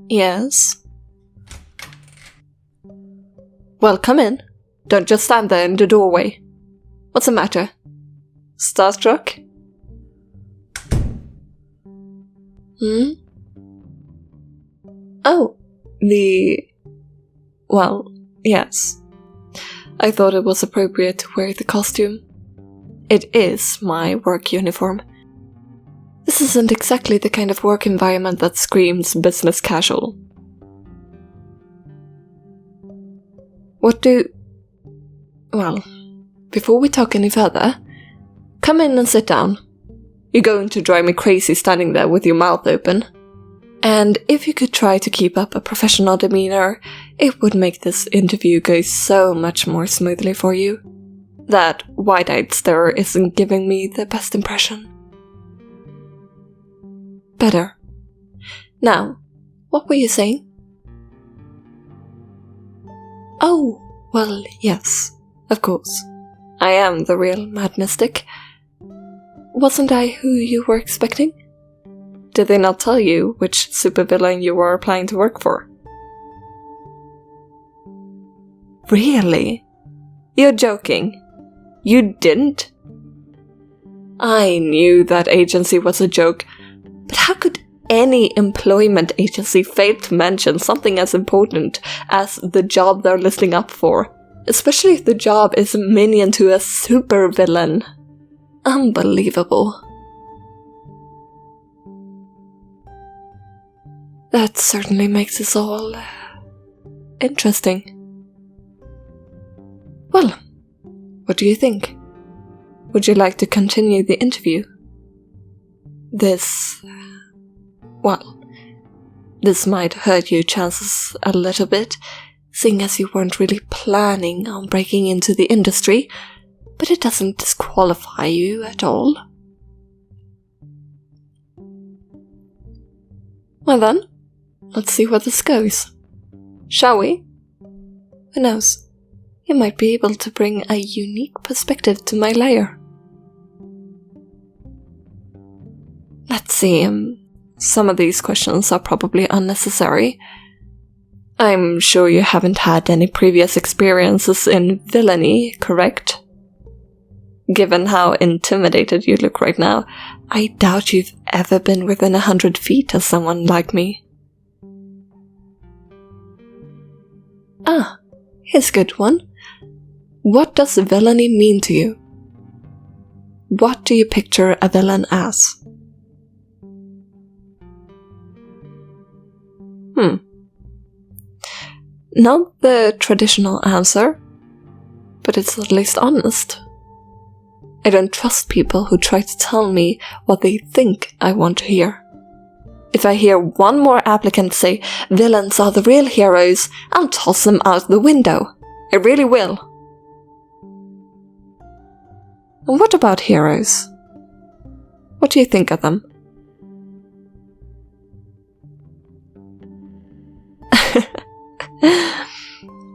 Yes? Well, come in. Don't just stand there in the doorway. What's the matter? Starstruck? Oh, well, yes. I thought it was appropriate to wear the costume. It is my work uniform. This isn't exactly the kind of work environment that screams business casual. Well, before we talk any further, come in and sit down. You're going to drive me crazy standing there with your mouth open. And if you could try to keep up a professional demeanor, it would make this interview go so much more smoothly for you. That wide-eyed stare isn't giving me the best impression. Better. Now, what were you saying? Oh, well, yes, of course. I am the real Mad Mystic. Wasn't I who you were expecting? Did they not tell you which supervillain you were applying to work for? Really? You're joking? You didn't? I knew that agency was a joke, but how could any employment agency fail to mention something as important as the job they're listing up for? Especially if the job is a minion to a supervillain. Unbelievable. That certainly makes this all interesting. Well, what do you think? Would you like to continue the interview? This might hurt your chances a little bit, seeing as you weren't really planning on breaking into the industry, but it doesn't disqualify you at all. Well then, let's see where this goes. Shall we? Who knows? You might be able to bring a unique perspective to my lair. Let's see, some of these questions are probably unnecessary. I'm sure you haven't had any previous experiences in villainy, correct? Given how intimidated you look right now, I doubt you've ever been within 100 feet of someone like me. Ah, here's a good one. What does villainy mean to you? What do you picture a villain as? Not the traditional answer, but it's at least honest. I don't trust people who try to tell me what they think I want to hear. If I hear one more applicant say villains are the real heroes, I'll toss them out the window. I really will. And what about heroes? What do you think of them?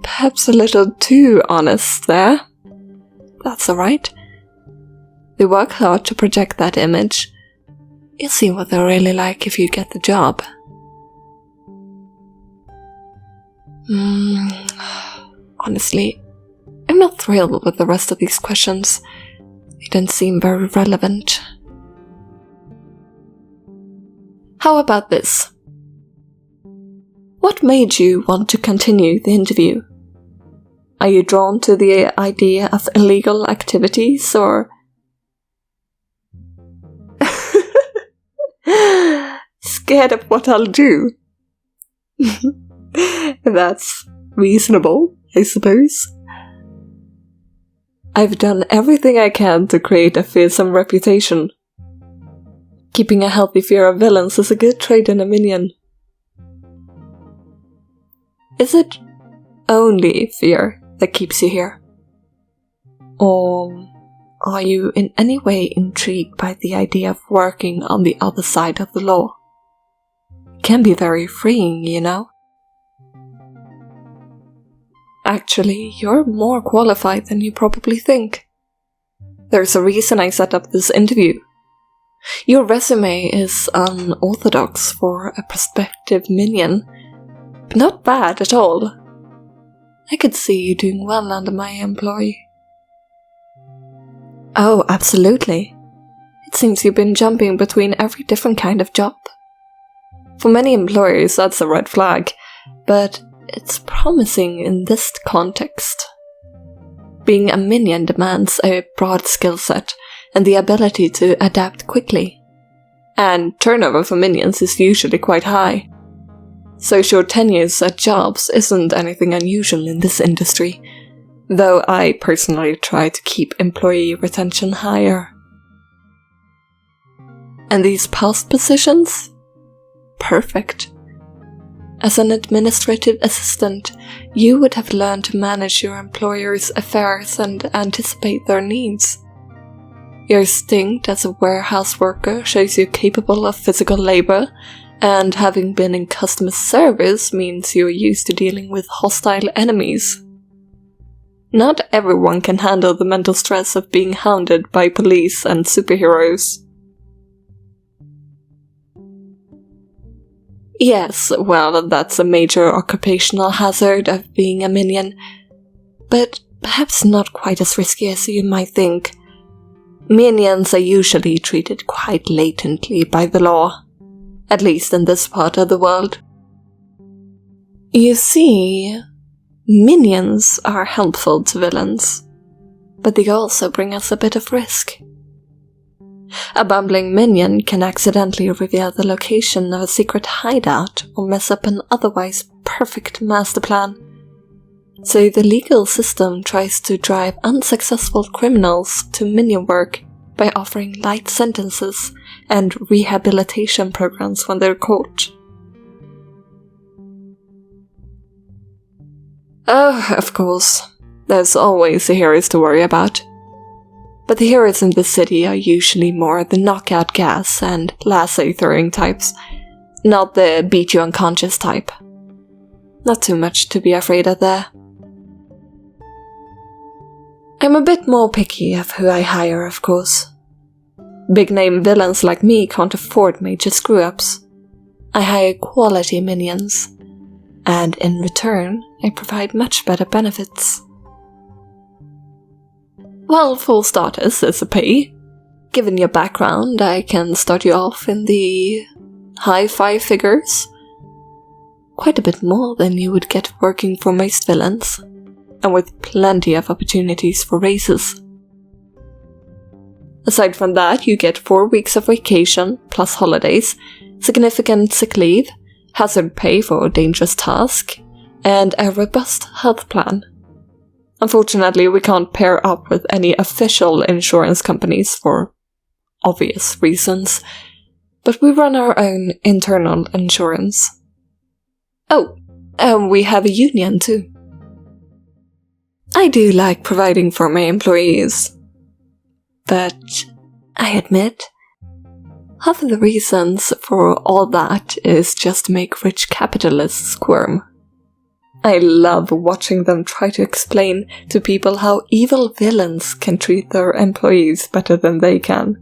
Perhaps a little too honest there. That's alright. They work hard to project that image. You'll see what they're really like if you get the job. Honestly, I'm not thrilled with the rest of these questions. They don't seem very relevant. How about this? What made you want to continue the interview? Are you drawn to the idea of illegal activities, or... Scared of what I'll do? That's reasonable, I suppose. I've done everything I can to create a fearsome reputation. Keeping a healthy fear of villains is a good trait in a minion. Is it only fear that keeps you here? Or are you in any way intrigued by the idea of working on the other side of the law? It can be very freeing, you know. Actually, you're more qualified than you probably think. There's a reason I set up this interview. Your resume is unorthodox for a prospective minion, but not bad at all. I could see you doing well under my employ. Oh, absolutely. It seems you've been jumping between every different kind of job. For many employers, that's a red flag, but it's promising in this context. Being a minion demands a broad skill set and the ability to adapt quickly. And turnover for minions is usually quite high. So short tenures at jobs isn't anything unusual in this industry, though I personally try to keep employee retention higher. And these past positions? Perfect. As an administrative assistant, you would have learned to manage your employer's affairs and anticipate their needs. Your stint as a warehouse worker shows you capable of physical labor, and having been in customer service means you're used to dealing with hostile enemies. Not everyone can handle the mental stress of being hounded by police and superheroes. Yes, well, that's a major occupational hazard of being a minion, but perhaps not quite as risky as you might think. Minions are usually treated quite latently by the law, at least in this part of the world. You see, minions are helpful to villains, but they also bring us a bit of risk. A bumbling minion can accidentally reveal the location of a secret hideout or mess up an otherwise perfect master plan. So the legal system tries to drive unsuccessful criminals to minion work by offering light sentences and rehabilitation programs when they're caught. Oh, of course, there's always the heroes to worry about. But the heroes in the city are usually more the knockout gas and lasso-throwing types, not the beat you unconscious type. Not too much to be afraid of there. I'm a bit more picky of who I hire, of course. Big-name villains like me can't afford major screw-ups. I hire quality minions, and in return, I provide much better benefits. Well, for starters, there's a pay. Given your background, I can start you off in the high five figures. Quite a bit more than you would get working for most villains, and with plenty of opportunities for raises. Aside from that, you get 4 weeks of vacation, plus holidays, significant sick leave, hazard pay for dangerous tasks, and a robust health plan. Unfortunately, we can't pair up with any official insurance companies for obvious reasons, but we run our own internal insurance. Oh, and we have a union too. I do like providing for my employees, but I admit, half of the reasons for all that is just to make rich capitalists squirm. I love watching them try to explain to people how evil villains can treat their employees better than they can.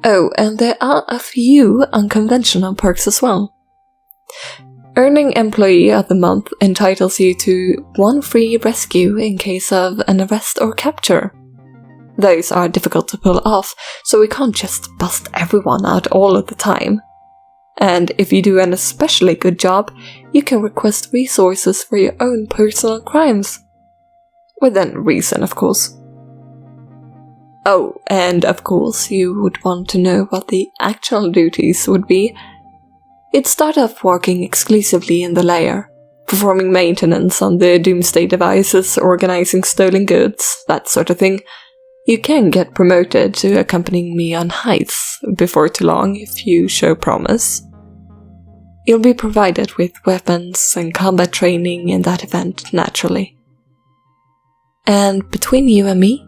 Oh, and there are a few unconventional perks as well. Earning Employee of the Month entitles you to 1 free rescue in case of an arrest or capture. Those are difficult to pull off, so we can't just bust everyone out all of the time. And if you do an especially good job, you can request resources for your own personal crimes. Within reason, of course. Oh, and of course you would want to know what the actual duties would be. You'd start off working exclusively in the lair, performing maintenance on the doomsday devices, organizing stolen goods, that sort of thing. You can get promoted to accompanying me on heists before too long if you show promise. You'll be provided with weapons and combat training in that event, naturally. And between you and me,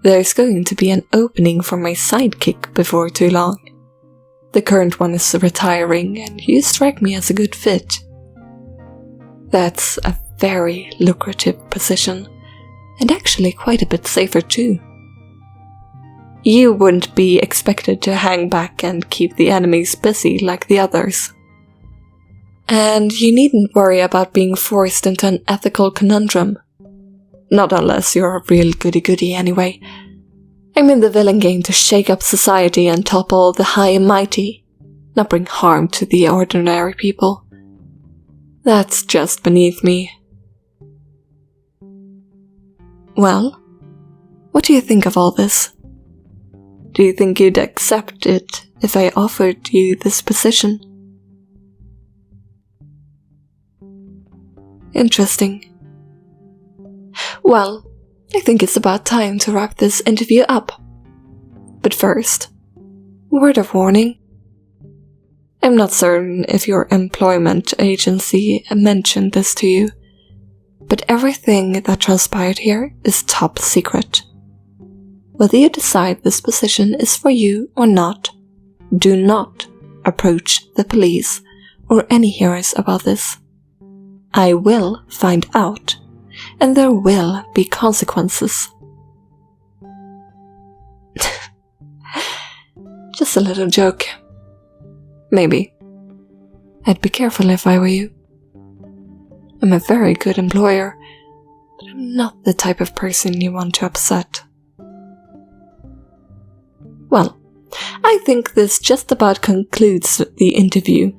there's going to be an opening for my sidekick before too long. The current one is retiring, and you strike me as a good fit. That's a very lucrative position, and actually quite a bit safer too. You wouldn't be expected to hang back and keep the enemies busy like the others. And you needn't worry about being forced into an ethical conundrum. Not unless you're a real goody-goody anyway. I'm in the villain game to shake up society and topple the high and mighty, not bring harm to the ordinary people. That's just beneath me. Well, what do you think of all this? Do you think you'd accept it if I offered you this position? Interesting. Well, I think it's about time to wrap this interview up. But first, word of warning. I'm not certain if your employment agency mentioned this to you, but everything that transpired here is top secret. Whether you decide this position is for you or not, do not approach the police or any hearers about this. I will find out, and there will be consequences. Just a little joke. Maybe. I'd be careful if I were you. I'm a very good employer, but I'm not the type of person you want to upset. Well, I think this just about concludes the interview.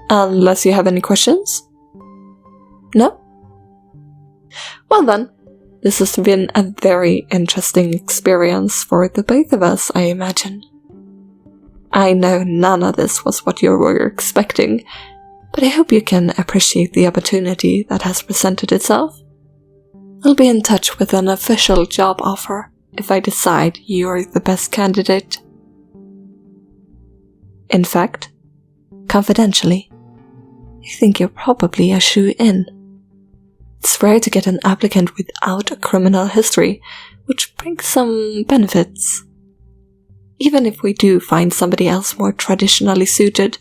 Unless you have any questions? No? Well then, this has been a very interesting experience for the both of us, I imagine. I know none of this was what you were expecting, but I hope you can appreciate the opportunity that has presented itself. I'll be in touch with an official job offer if I decide you're the best candidate. In fact, confidentially, I think you're probably a shoo-in. It's rare to get an applicant without a criminal history, which brings some benefits. Even if we do find somebody else more traditionally suited,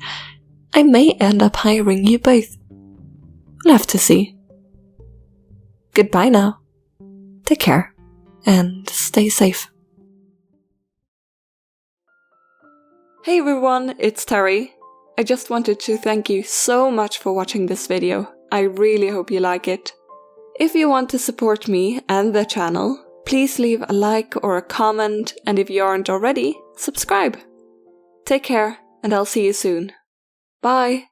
I may end up hiring you both. We'll have to see. Goodbye now. Take care, and stay safe. Hey everyone, it's Teri. I just wanted to thank you so much for watching this video. I really hope you like it. If you want to support me and the channel, please leave a like or a comment, and if you aren't already, subscribe. Take care, and I'll see you soon. Bye!